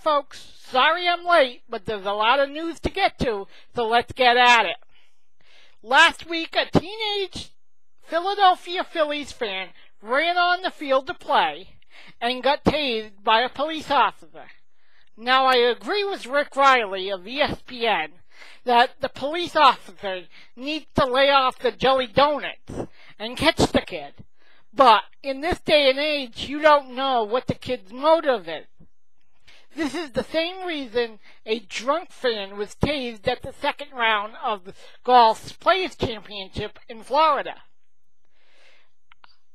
folks. Sorry I'm late, but there's a lot of news to get to, so let's get at it. Last week, a teenage Philadelphia Phillies fan ran on the field to play and got tased by a police officer. Now, I agree with Rick Riley of ESPN that the police officer needs to lay off the jelly donuts and catch the kid. But in this day and age, you don't know what the kid's motive is. This is the same reason a drunk fan was tased at the second round of the golf's Players Championship in Florida.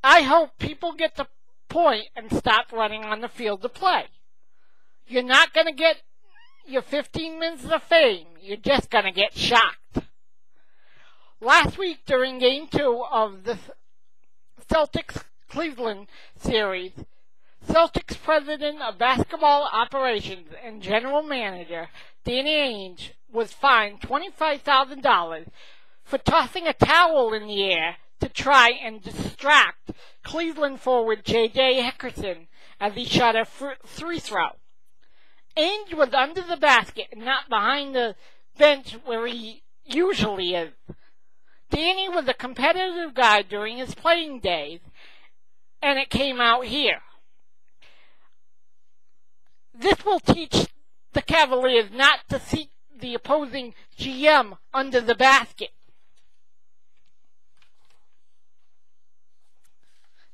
I hope people get the point and stop running on the field to play. You're not going to get your 15 minutes of fame. You're just going to get shocked. Last week during Game 2 of the Celtics-Cleveland series, Celtics President of Basketball Operations and General Manager Danny Ainge was fined $25,000 for tossing a towel in the air to try and distract Cleveland forward J.J. Hickerson as he shot a free throw. Ainge was under the basket and not behind the bench where he usually is. Danny was a competitive guy during his playing days, and it came out here. This will teach the Cavaliers not to seek the opposing GM under the basket.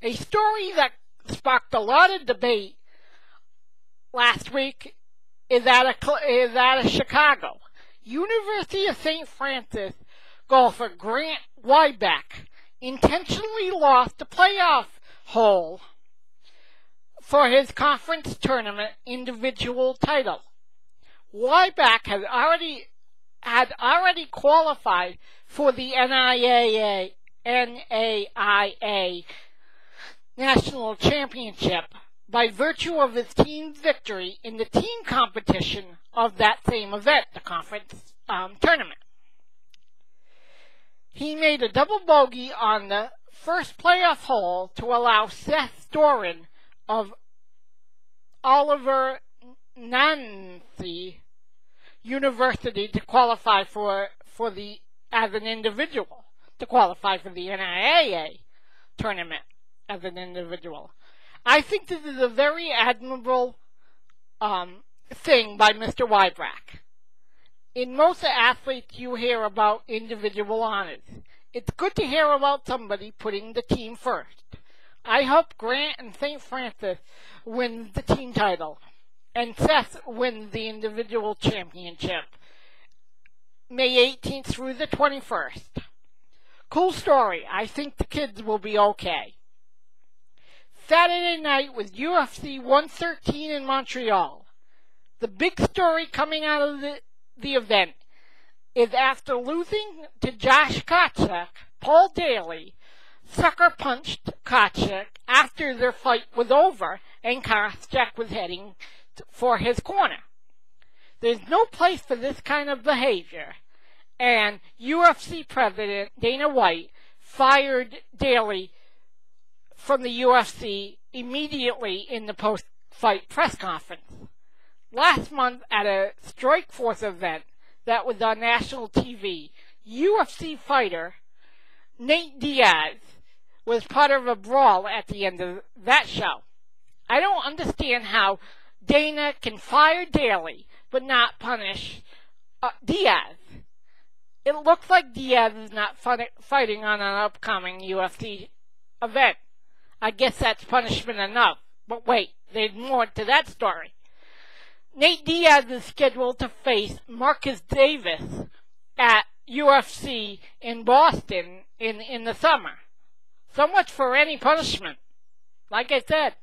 A story that sparked a lot of debate last week is out of Chicago. University of St. Francis golfer Grant Wybeck intentionally lost the playoff hole for his conference tournament individual title. Wybeck had already qualified for the NAIA National Championship by virtue of his team's victory in the team competition of that same event, the conference tournament. He made a double bogey on the first playoff hole to allow Seth Doran of Oliver Nancy University to qualify as an individual, to qualify for the NAIA tournament as an individual. I think this is a very admirable thing by Mr. Wybeck. In most athletes, you hear about individual honors. It's good to hear about somebody putting the team first. I hope Grant and St. Francis wins the team title, and Seth wins the individual championship, May 18th through the 21st. Cool story. I think the kids will be okay. Saturday night was UFC 113 in Montreal. The big story coming out of the event is after losing to Josh Koscheck, Paul Daly sucker punched Koscheck after their fight was over and Koscheck was heading for his corner. There's no place for this kind of behavior, and UFC President Dana White fired Daly from the UFC immediately in the post-fight press conference. Last month at a Strikeforce event that was on national TV, UFC fighter Nate Diaz was part of a brawl at the end of that show. I don't understand how Dana can fire Daly but not punish Diaz. It looks like Diaz is not fighting on an upcoming UFC event. I guess that's punishment enough. But wait, there's more to that story. Nate Diaz is scheduled to face Marcus Davis at UFC in Boston in the summer. So much for any punishment. Like I said.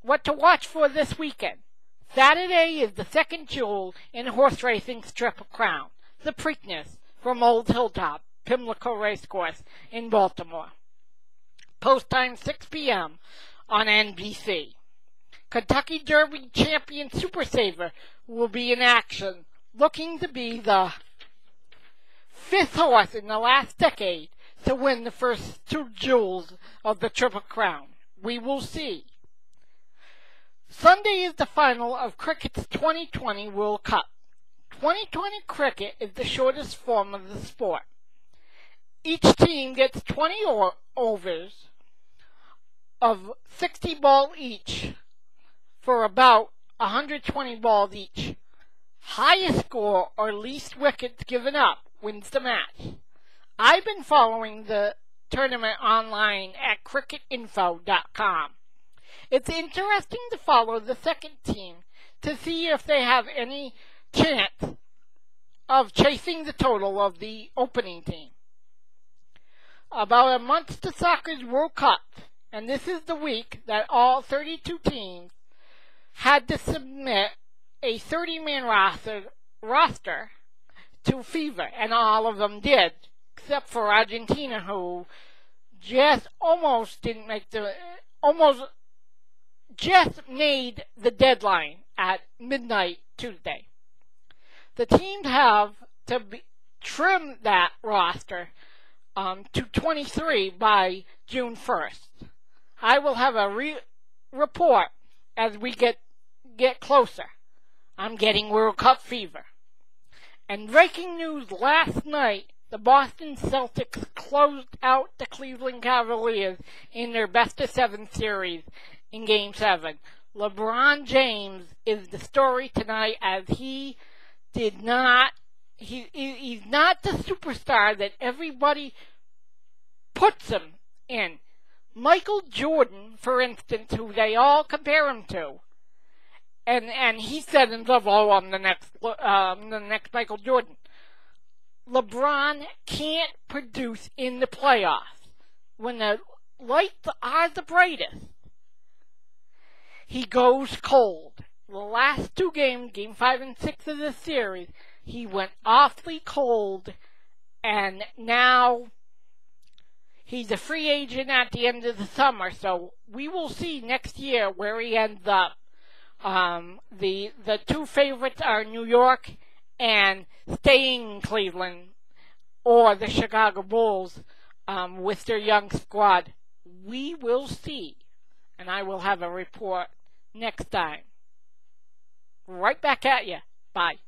What to watch for this weekend. Saturday is the second jewel in horse racing's Triple Crown, the Preakness from Old Hilltop, Pimlico Racecourse in Baltimore. Post time 6 p.m. on NBC. Kentucky Derby champion Super Saver will be in action, looking to be the fifth horse in the last decade to win the first two jewels of the Triple Crown. We will see. Sunday is the final of cricket's 2020 World Cup. 2020 cricket is the shortest form of the sport. Each team gets 20 overs of 60 balls each for about 120 balls each. Highest score or least wickets given up wins the match. I've been following the tournament online at cricketinfo.com. It's interesting to follow the second team to see if they have any chance of chasing the total of the opening team. About a month to soccer's World Cup, and this is the week that all 32 teams had to submit a 30-man roster to FIFA, and all of them did, except for Argentina, who just made the deadline at midnight Tuesday. The teams have to trim that roster to 23 by June 1st. I will have a report as we get closer. I'm getting World Cup fever. And breaking news last night, the Boston Celtics closed out the Cleveland Cavaliers in their best-of-7 series in Game 7. LeBron James is the story tonight, as he's not the superstar that everybody puts him in. Michael Jordan, for instance, who they all compare him to, and he said himself, "Oh, I'm the next Michael Jordan." LeBron can't produce in the playoffs when the lights are the brightest. He goes cold. The last two games, Game 5 and 6 of the series, he went awfully cold, and now he's a free agent at the end of the summer, so we will see next year where he ends up. The two favorites are New York and staying in Cleveland, or the Chicago Bulls with their young squad. We will see, and I will have a report next time. Right back at you. Bye.